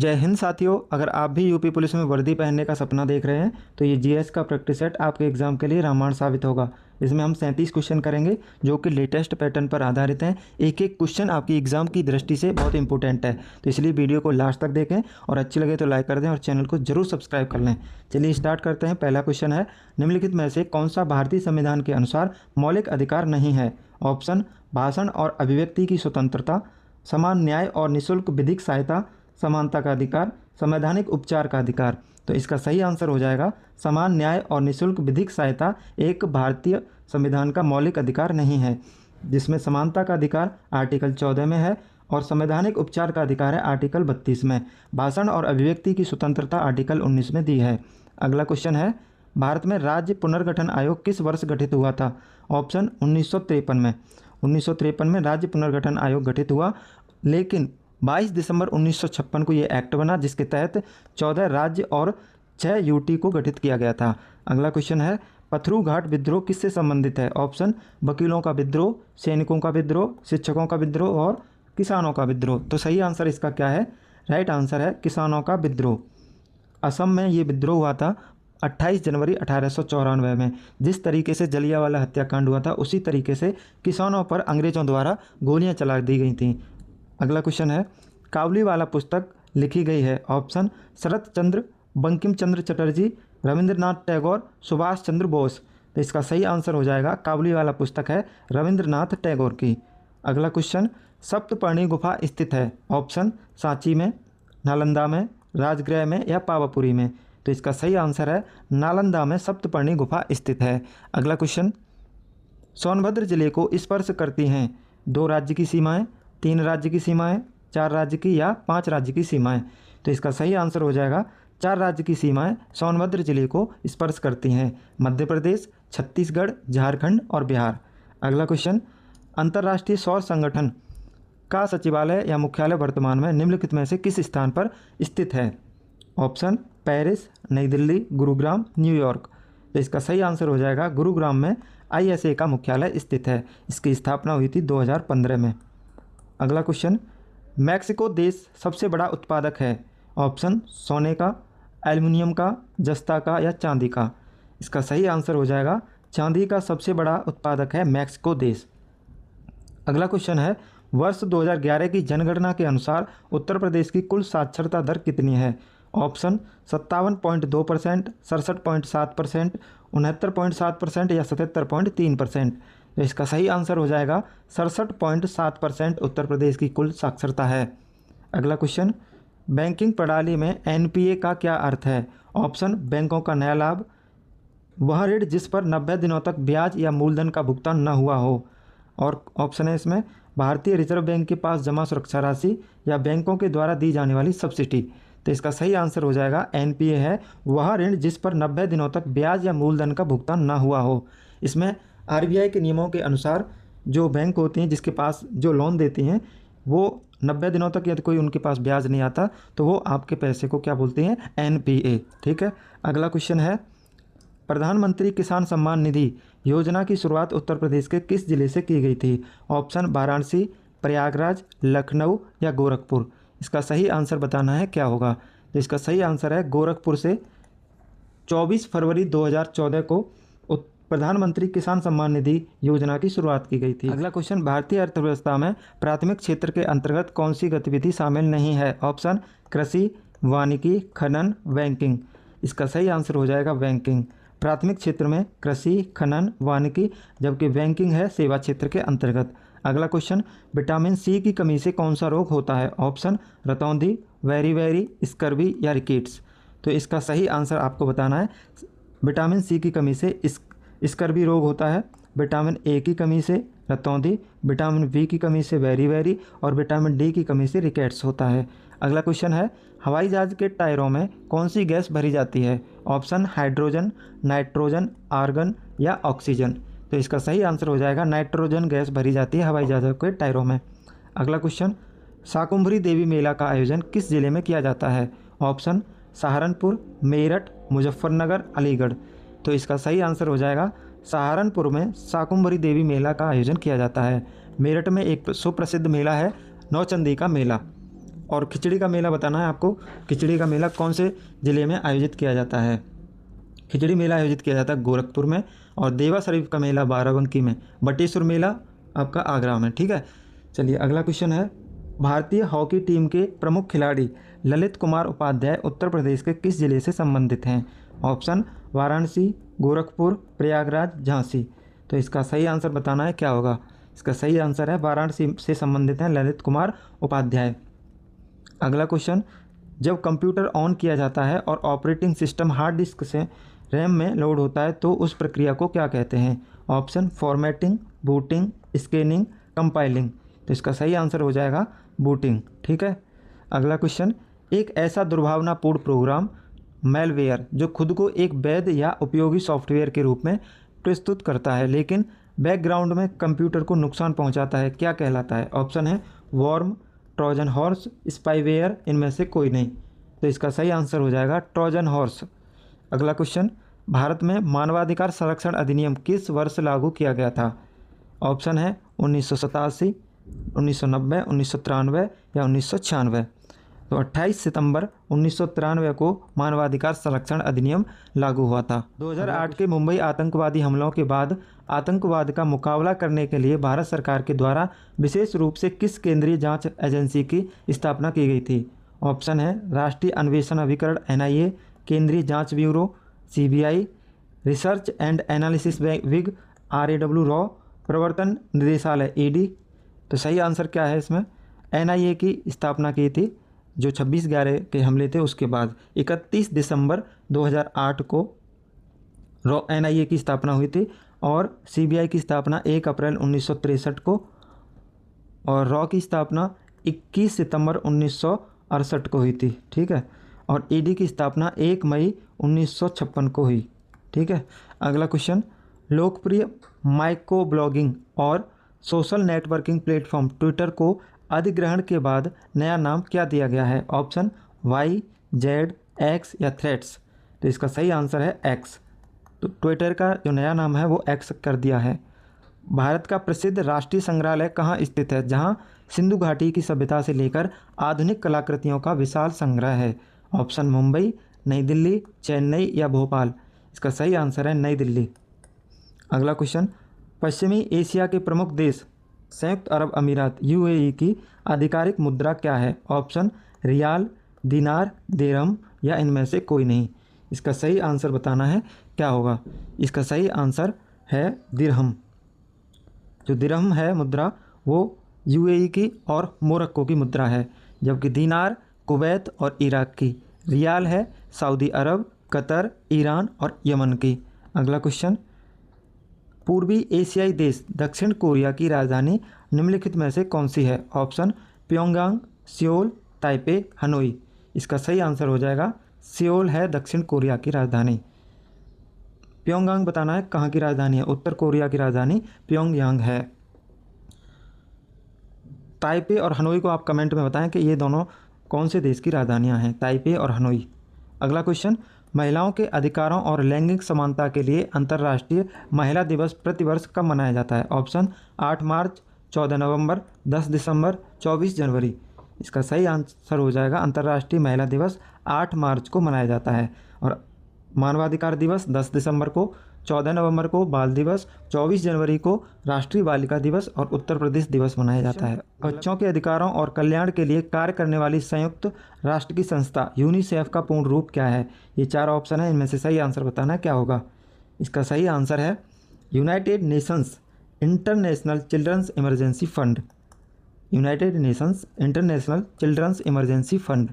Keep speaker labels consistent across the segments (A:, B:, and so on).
A: जय हिंद साथियों, अगर आप भी यूपी पुलिस में वर्दी पहनने का सपना देख रहे हैं तो ये जीएस का प्रैक्टिस सेट आपके एग्जाम के लिए रामबाण साबित होगा। इसमें हम 37 क्वेश्चन करेंगे जो कि लेटेस्ट पैटर्न पर आधारित हैं। एक एक क्वेश्चन आपकी एग्जाम की दृष्टि से बहुत इंपॉर्टेंट है, तो इसलिए वीडियो को लास्ट तक देखें और अच्छी लगे तो लाइक कर दें और चैनल को जरूर सब्सक्राइब कर लें। चलिए स्टार्ट करते हैं। पहला क्वेश्चन है, निम्नलिखित में से कौन सा भारतीय संविधान के अनुसार मौलिक अधिकार नहीं है? ऑप्शन, भाषण और अभिव्यक्ति की स्वतंत्रता, समान न्याय और निःशुल्क विधिक सहायता, समानता का अधिकार, संवैधानिक उपचार का अधिकार। तो इसका सही आंसर हो जाएगा समान न्याय और निःशुल्क विधिक सहायता एक भारतीय संविधान का मौलिक अधिकार नहीं है, जिसमें समानता का अधिकार आर्टिकल 14 में है और संवैधानिक उपचार का अधिकार है आर्टिकल 32 में। भाषण और अभिव्यक्ति की स्वतंत्रता आर्टिकल 19 में दी है। अगला क्वेश्चन है, भारत में राज्य पुनर्गठन आयोग किस वर्ष गठित हुआ था? ऑप्शन, 1953 में। 1953 में राज्य पुनर्गठन आयोग गठित हुआ, लेकिन 22 दिसंबर 1956 को ये एक्ट बना जिसके तहत 14 राज्य और 6 यूटी को गठित किया गया था। अगला क्वेश्चन है, पथरू घाट विद्रोह किससे संबंधित है? ऑप्शन, वकीलों का विद्रोह, सैनिकों का विद्रोह, शिक्षकों का विद्रोह और किसानों का विद्रोह। तो सही आंसर इसका क्या है? राइट आंसर है किसानों का विद्रोह। असम में ये विद्रोह हुआ था 28 जनवरी 1894 में। जिस तरीके से जलियांवाला हत्याकांड हुआ था उसी तरीके से किसानों पर अंग्रेजों द्वारा गोलियां चला दी गई थीं। अगला क्वेश्चन है, काबुलीवाला पुस्तक लिखी गई है? ऑप्शन, शरत चंद्र, बंकिम चंद्र चटर्जी, रविंद्रनाथ टैगोर, सुभाष चंद्र बोस। तो इसका सही आंसर हो जाएगा काबुलीवाला पुस्तक है रविंद्रनाथ टैगोर की। अगला क्वेश्चन, सप्तपर्णी गुफा स्थित है? ऑप्शन, सांची में, नालंदा में, राजगृह में या पावापुरी में। तो इसका सही आंसर है नालंदा में सप्तपर्णी गुफा स्थित है। अगला क्वेश्चन, सोनभद्र जिले को स्पर्श करती हैं 2 राज्य की सीमाएं, 3 राज्य की सीमाएं, 4 राज्य की या 5 राज्य की सीमाएं। तो इसका सही आंसर हो जाएगा 4 राज्य की सीमाएं सोनभद्र जिले को स्पर्श करती हैं, मध्य प्रदेश, छत्तीसगढ़, झारखंड और बिहार। अगला क्वेश्चन, अंतर्राष्ट्रीय सौर संगठन का सचिवालय या मुख्यालय वर्तमान में निम्नलिखित में से किस स्थान पर स्थित है? ऑप्शन, पेरिस, नई दिल्ली, गुरुग्राम, न्यूयॉर्क। तो इसका सही आंसर हो जाएगा गुरुग्राम में ISA का मुख्यालय स्थित है। इसकी स्थापना हुई थी 2015 में। अगला क्वेश्चन, मैक्सिको देश सबसे बड़ा उत्पादक है? ऑप्शन, सोने का, एल्युमिनियम का, जस्ता का या चांदी का। इसका सही आंसर हो जाएगा चांदी का सबसे बड़ा उत्पादक है मैक्सिको देश। अगला क्वेश्चन है, वर्ष 2011 की जनगणना के अनुसार उत्तर प्रदेश की कुल साक्षरता दर कितनी है? ऑप्शन, 57.2%, 67.7%, 69.7% या 77.3%। तो इसका सही आंसर हो जाएगा 67.7% उत्तर प्रदेश की कुल साक्षरता है। अगला क्वेश्चन, बैंकिंग प्रणाली में NPA का क्या अर्थ है? ऑप्शन, बैंकों का नया लाभ, वह ऋण जिस पर 90 दिनों तक ब्याज या मूलधन का भुगतान न हुआ हो, और ऑप्शन है इसमें भारतीय रिजर्व बैंक के पास जमा सुरक्षा राशि या बैंकों के द्वारा दी जाने वाली सब्सिडी। तो इसका सही आंसर हो जाएगा NPA है वह ऋण जिस पर 90 दिनों तक ब्याज या मूलधन का भुगतान न हुआ हो। इसमें RBI के नियमों के अनुसार जो बैंक होती हैं जिसके पास जो लोन देती हैं वो 90 दिनों तक यदि कोई उनके पास ब्याज नहीं आता तो वो आपके पैसे को क्या बोलते हैं? NPA। ठीक है। अगला क्वेश्चन है, प्रधानमंत्री किसान सम्मान निधि योजना की शुरुआत उत्तर प्रदेश के किस जिले से की गई थी? ऑप्शन, वाराणसी, प्रयागराज, लखनऊ या गोरखपुर। इसका सही आंसर बताना है क्या होगा? तो इसका सही आंसर है गोरखपुर से 24 फरवरी 2014 को प्रधानमंत्री किसान सम्मान निधि योजना की शुरुआत की गई थी। अगला क्वेश्चन, भारतीय अर्थव्यवस्था में प्राथमिक क्षेत्र के अंतर्गत कौन सी गतिविधि शामिल नहीं है? ऑप्शन, कृषि, वानिकी, खनन, बैंकिंग। इसका सही आंसर हो जाएगा बैंकिंग। प्राथमिक क्षेत्र में कृषि, खनन, वानिकी, जबकि बैंकिंग है सेवा क्षेत्र के अंतर्गत। अगला क्वेश्चन, विटामिन C की कमी से कौन सा रोग होता है? ऑप्शन, रतौंधी, वेरी, स्कर्वी या रिकेट्स। तो इसका सही आंसर आपको बताना है। विटामिन C की कमी से स्कर्वी रोग होता है, विटामिन A की कमी से रतौंधी, विटामिन B की कमी से वेरी और विटामिन D की कमी से रिकेट्स होता है। अगला क्वेश्चन है, हवाई जहाज के टायरों में कौन सी गैस भरी जाती है? ऑप्शन, हाइड्रोजन, नाइट्रोजन, आर्गन या ऑक्सीजन। तो इसका सही आंसर हो जाएगा नाइट्रोजन गैस भरी जाती है हवाई जहाज़ों के टायरों में। अगला क्वेश्चन, शाकुंभरी देवी मेला का आयोजन किस जिले में किया जाता है? ऑप्शन, सहारनपुर, मेरठ, मुजफ्फरनगर, अलीगढ़। तो इसका सही आंसर हो जाएगा सहारनपुर में शाकुंभरी देवी मेला का आयोजन किया जाता है। मेरठ में एक सुप्रसिद्ध मेला है नौचंदी का मेला। और खिचड़ी का मेला बताना है आपको। खिचड़ी का मेला कौन से ज़िले में आयोजित किया जाता है? खिचड़ी मेला आयोजित किया जाता है गोरखपुर में, और देवा शरीफ का मेला बाराबंकी में, बटेश्वर मेला आपका आगरा में। ठीक है, चलिए अगला क्वेश्चन है, भारतीय हॉकी टीम के प्रमुख खिलाड़ी ललित कुमार उपाध्याय उत्तर प्रदेश के किस जिले से संबंधित हैं? ऑप्शन वाराणसी, गोरखपुर, प्रयागराज, झांसी। तो इसका सही आंसर बताना है, क्या होगा? इसका सही आंसर है वाराणसी से संबंधित हैं ललित कुमार उपाध्याय। अगला क्वेश्चन, जब कंप्यूटर ऑन किया जाता है और ऑपरेटिंग सिस्टम हार्ड डिस्क से रैम में लोड होता है तो उस प्रक्रिया को क्या कहते हैं? Option formatting, booting, scanning, compiling. तो इसका सही आंसर हो जाएगा बूटिंग। ठीक है, अगला क्वेश्चन, एक ऐसा दुर्भावनापूर्ण प्रोग्राम मेलवेयर जो खुद को एक वैध या उपयोगी सॉफ्टवेयर के रूप में प्रस्तुत करता है लेकिन बैकग्राउंड में कंप्यूटर को नुकसान पहुंचाता है, क्या कहलाता है? ऑप्शन है वॉर्म, ट्रोजन हॉर्स, स्पाईवेयर, इनमें से कोई नहीं। तो इसका सही आंसर हो जाएगा ट्रोजन हॉर्स। अगला क्वेश्चन, भारत में मानवाधिकार संरक्षण अधिनियम किस वर्ष लागू किया गया था? ऑप्शन है 1987, 1990, 1993 या 1996। तो 28 सितंबर 1993 को मानवाधिकार संरक्षण अधिनियम लागू हुआ था। 2008 के मुंबई आतंकवादी हमलों के बाद आतंकवाद का मुकाबला करने के लिए भारत सरकार के द्वारा विशेष रूप से किस केंद्रीय जांच एजेंसी की स्थापना की गई थी? ऑप्शन है राष्ट्रीय अन्वेषण अभिकरण NIA, केंद्रीय जांच bureau CBI, research and analysis wing RAW, raw, प्रवर्तन निदेशालय ED। तो सही आंसर क्या है इसमें? NIA की स्थापना की थी, जो 26/11 के हमले थे उसके बाद 31 दिसंबर 2008 को NIA की स्थापना हुई थी, और CBI की स्थापना 1 अप्रैल 1963 को, और रॉ की स्थापना 21 सितंबर 1968 को हुई थी। ठीक है, और ED की स्थापना 1 मई 1956 को हुई। ठीक है, अगला क्वेश्चन, लोकप्रिय माइक्रो ब्लॉगिंग और सोशल नेटवर्किंग प्लेटफॉर्म ट्विटर को अधिग्रहण के बाद नया नाम क्या दिया गया है? ऑप्शन Y, Z, X या थ्रेड्स। तो इसका सही आंसर है X। तो ट्विटर का जो नया नाम है वो X कर दिया है। भारत का प्रसिद्ध राष्ट्रीय संग्रहालय कहाँ स्थित है, जहाँ सिंधु घाटी की सभ्यता से लेकर आधुनिक कलाकृतियों का विशाल संग्रह है? ऑप्शन मुंबई, नई दिल्ली, चेन्नई या भोपाल। इसका सही आंसर है नई दिल्ली। अगला क्वेश्चन, पश्चिमी एशिया के प्रमुख देश संयुक्त अरब अमीरात UAE की आधिकारिक मुद्रा क्या है? ऑप्शन रियाल, दिनार, दिरहम या इनमें से कोई नहीं। इसका सही आंसर बताना है, क्या होगा? इसका सही आंसर है दिरहम। जो दिरहम है मुद्रा वो UAE की और मोरक्को की मुद्रा है, जबकि दिनार कुवैत और इराक की, रियाल है सऊदी अरब, कतर, ईरान और यमन की। अगला क्वेश्चन, पूर्वी एशियाई देश दक्षिण कोरिया की राजधानी निम्नलिखित में से कौन सी है? Option Pyongyang, Seoul, Taipei, Hanoi. इसका सही आंसर हो जाएगा सियोल है दक्षिण कोरिया की राजधानी। प्योंगयांग बताना है कहाँ की राजधानी है? उत्तर कोरिया की राजधानी प्योंगयांग है। ताइपे और हनोई को आप कमेंट में बताएं कि ये दोनों कौन से देश की राजधानियां हैं, ताइपे और हनोई। अगला क्वेश्चन, महिलाओं के अधिकारों और लैंगिक समानता के लिए अंतर्राष्ट्रीय महिला दिवस प्रतिवर्ष कब मनाया जाता है? ऑप्शन 8 मार्च, 14 नवंबर, 10 दिसंबर, 24 जनवरी। इसका सही आंसर हो जाएगा अंतर्राष्ट्रीय महिला दिवस 8 मार्च को मनाया जाता है, और मानवाधिकार दिवस 10 दिसंबर को, 14 नवंबर को बाल दिवस, 24 जनवरी को राष्ट्रीय बालिका दिवस और उत्तर प्रदेश दिवस मनाया जाता है। बच्चों के अधिकारों और कल्याण के लिए कार्य करने वाली संयुक्त राष्ट्र की संस्था यूनिसेफ का पूर्ण रूप क्या है? ये 4 ऑप्शन है, इनमें से सही आंसर बताना है, क्या होगा? इसका सही आंसर है United Nations International Children's Emergency Fund. United Nations International Children's Emergency Fund,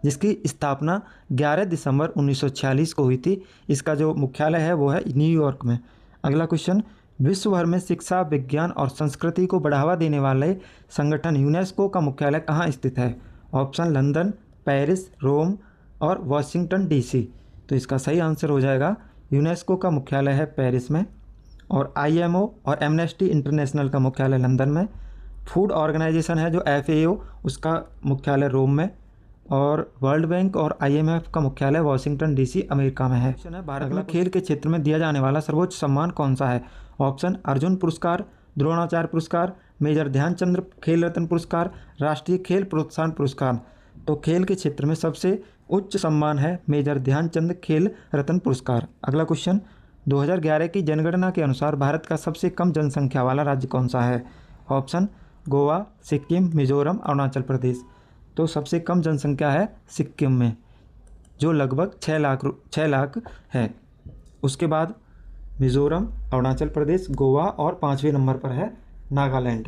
A: जिसकी स्थापना 11 दिसंबर 1946 को हुई थी। इसका जो मुख्यालय है वो है न्यूयॉर्क में। अगला क्वेश्चन, विश्व भर में शिक्षा, विज्ञान और संस्कृति को बढ़ावा देने वाले संगठन यूनेस्को का मुख्यालय कहाँ स्थित है? ऑप्शन लंदन, पेरिस, रोम और वाशिंगटन DC। तो इसका सही आंसर हो जाएगा यूनेस्को का मुख्यालय है पेरिस में, और IMO और एमनेस्टी इंटरनेशनल का मुख्यालय लंदन में। फूड ऑर्गेनाइजेशन है जो FAO, उसका मुख्यालय रोम में, और वर्ल्ड बैंक और IMF का मुख्यालय वाशिंगटन DC अमेरिका में है। भारत में खेल के क्षेत्र में दिया जाने वाला सर्वोच्च सम्मान कौन सा है? ऑप्शन अर्जुन पुरस्कार, द्रोणाचार्य पुरस्कार, मेजर ध्यानचंद खेल रत्न पुरस्कार, राष्ट्रीय खेल प्रोत्साहन पुरस्कार। तो खेल के क्षेत्र में सबसे उच्च सम्मान है मेजर ध्यानचंद खेल रत्न पुरस्कार। अगला क्वेश्चन, 2011 की जनगणना के अनुसार भारत का सबसे कम जनसंख्या वाला राज्य कौन सा है? ऑप्शन गोवा, सिक्किम, मिजोरम, अरुणाचल प्रदेश। तो सबसे कम जनसंख्या है सिक्किम में, जो लगभग 6 लाख है। उसके बाद मिजोरम, अरुणाचल प्रदेश, गोवा और 5वें नंबर पर है नागालैंड।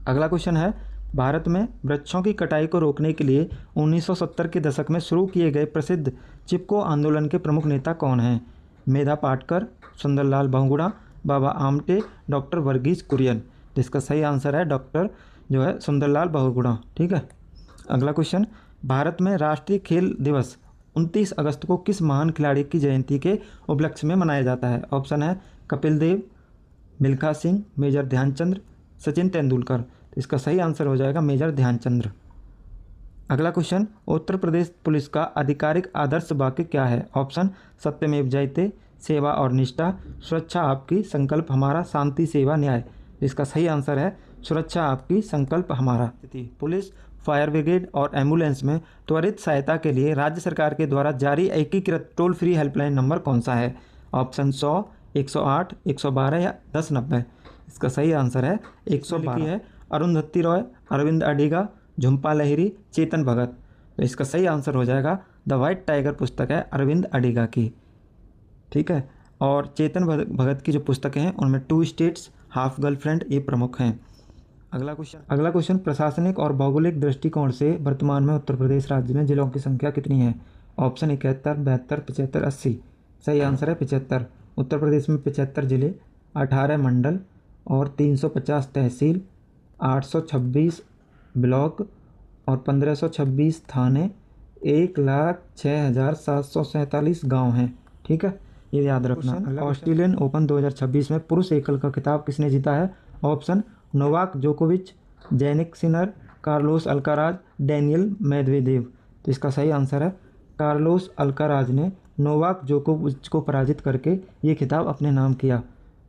A: अगला क्वेश्चन है, भारत में वृक्षों की कटाई को रोकने के लिए 1970 के दशक में शुरू किए गए प्रसिद्ध चिपको आंदोलन के प्रमुख नेता कौन हैं? मेधा पाटकर, सुंदरलाल बहुगुणा, बाबा आमटे, डॉक्टर वर्गीज कुरियन। तो इसका सही आंसर है डॉक्टर जो है सुंदरलाल बहुगुणा। ठीक है। अगला क्वेश्चन, भारत में राष्ट्रीय खेल दिवस 29 अगस्त को किस महान खिलाड़ी की जयंती के उपलक्ष्य में मनाया जाता है? ऑप्शन है कपिल देव, मिल्खा सिंह, मेजर ध्यानचंद्र, सचिन तेंदुलकर। तो इसका सही आंसर हो जाएगा मेजर ध्यानचंद्र। अगला क्वेश्चन, उत्तर प्रदेश पुलिस का आधिकारिक आदर्श वाक्य क्या है? ऑप्शन सत्यमेव जयते, सेवा और निष्ठा, सुरक्षा आपकी, संकल्प हमारा, शांति सेवा न्याय। इसका सही आंसर है सुरक्षा आपकी, संकल्प हमारा। पुलिस, फायर ब्रिगेड और एम्बुलेंस में त्वरित सहायता के लिए राज्य सरकार के द्वारा जारी एकीकृत टोल फ्री हेल्पलाइन नंबर कौन सा है? ऑप्शन 100, 108, 112 या 1090। इसका सही आंसर है 112 है। अरुंधति रॉय, अरविंद अडिगा, झुम्पा लाहिरी, चेतन भगत। तो इसका सही आंसर हो जाएगा द वाइट टाइगर पुस्तक है अरविंद अडिगा की। ठीक है। और चेतन भगत की जो पुस्तकें हैं उनमें 2 स्टेट्स, हाफ गर्लफ्रेंड ये प्रमुख हैं। अगला क्वेश्चन, प्रशासनिक और भौगोलिक दृष्टिकोण से वर्तमान में उत्तर प्रदेश राज्य में जिलों की संख्या कितनी है? ऑप्शन 71, 72, 75, 80। सही आंसर है 75। उत्तर प्रदेश में 75 जिले, 18 मंडल और 350 तहसील, 826 ब्लॉक और 1526 थाने, 1,06,747 गाँव हैं। ठीक है, ये याद रखना। ऑस्ट्रेलियन ओपन 2026 में पुरुष एकल का खिताब किसने जीता है? ऑप्शन नोवाक जोकोविच, Jannik Sinner, Carlos Alcaraz, Daniel Medvedev. तो इसका सही आंसर है कार्लोस अल्काराज ने नोवाक जोकोविच को पराजित करके ये खिताब अपने नाम किया।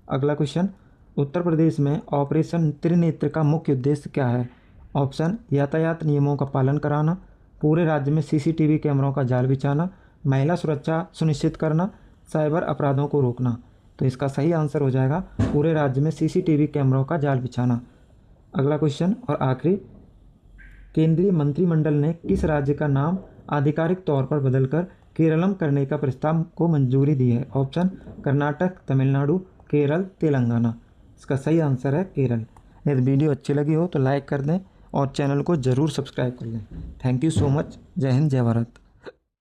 A: अगला क्वेश्चन, उत्तर प्रदेश में ऑपरेशन त्रिनेत्र का मुख्य उद्देश्य क्या है? ऑप्शन यातायात नियमों का पालन कराना, पूरे राज्य में CCTV कैमरों का जाल बिछाना, महिला सुरक्षा सुनिश्चित करना, साइबर अपराधों को रोकना। तो इसका सही आंसर हो जाएगा पूरे राज्य में CCTV कैमरों का जाल बिछाना। अगला क्वेश्चन और आखिरी, केंद्रीय मंत्रिमंडल ने किस राज्य का नाम आधिकारिक तौर पर बदलकर केरलम करने का प्रस्ताव को मंजूरी दी है? ऑप्शन कर्नाटक, तमिलनाडु, केरल, तेलंगाना। इसका सही आंसर है केरल। यदि वीडियो अच्छी लगी हो तो लाइक कर दें और चैनल को ज़रूर सब्सक्राइब कर लें। Thank you so much. जय हिंद, जय भारत।